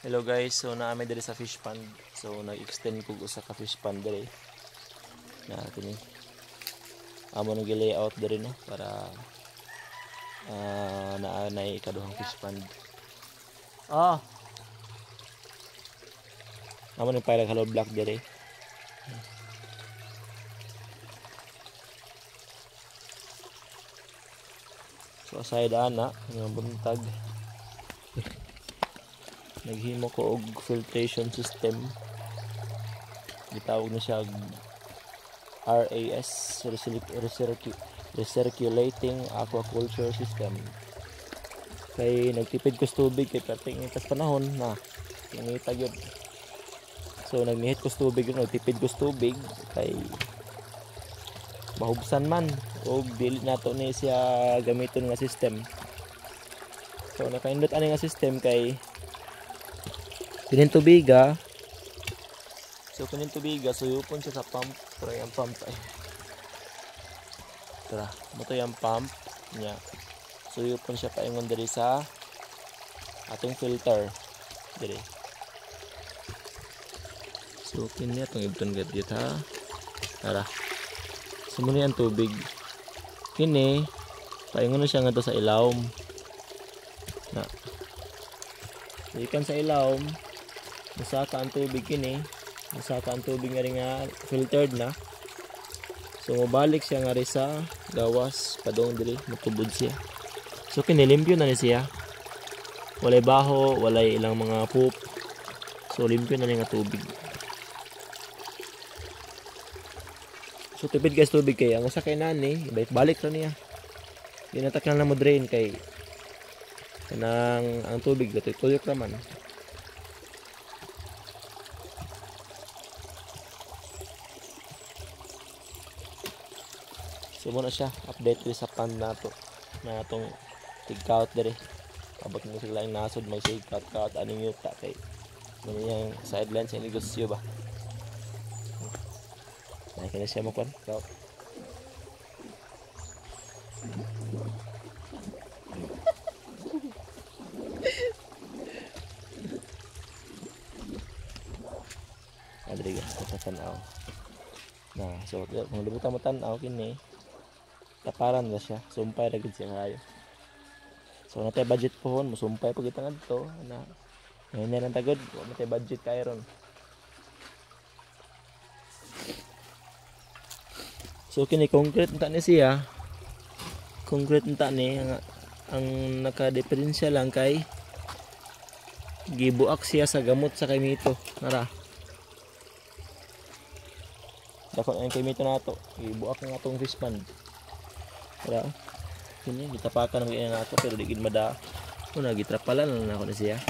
Hello guys, so naami diri sa fish pond. So nag-extend ko usa ka fish pond diri. Na kini. Amo nang gi-layout diri no para naa ikaduhang fish pond. Amo nang pailag hollow block diri. So aside ana, yung buntag. Naghimo ko og filtration system. Gitawag na siya RAS, Recirculating Aquaculture System. Kay nagtipid ko sa tubig kay pating itas panahon na ingita gyud. So nagnihit ko sa tubig, nagtipid ko sa tubig kay mahubsan man og dili nato ni siya gamiton nga system. So nakaindot ani nga system kay kinin tubiga. So kinin tubiga suyupon siya sa pump. Pero yung pump ay tara, moto yung pump niya. Suyupon siya paingon diri sa atong filter diri. So kini atong ibton gadget ha. Tara. Sumuni ang tubig. Kini paingon na siya ngadto sa ilawom. Na. Ikan sa ilawom. Masaka ang tubig kini. Masaka ang tubig nga rin nga filtered na. So mabalik siya nga rin sa gawas. Padong dili, matubod siya. So kinilimpyo na ni siya. Walay baho, walay ilang mga poop. So limpyo na ni nga tubig. So tipid guys tubig kay ang usa kay nani, balik ra niya. Di natak na mo drain kay kanang ang tubig dito tuyok raman. So muna siya, update ko sa pond na to na itong tig-out dere. Abot mo sila yung nasod, may say cut-cut, anong yuta kay ano yung sideline sa negosyo ba. Nakikita siya mo kwan, cut. Adriga, tatanaw. Nah, so kung libutan mo tanaw kini taparan na siya, sumpay ra gid siya kayo. So natay budget pohon, musumpay pa kita ngadto na. Ngayon na lang tagod, wa matay budget kay ron. So kini concrete nta ni siya. Concrete nta ni ang naka-diferensya lang kay gibuak siya sa gamot sa kaymito. Nara. Dako ang kaymito nato, gibuak nga atong fish pond. Wala. Kini gitapakan ng ina nato pero di gid mada. Una gitrapalan na ako na siya.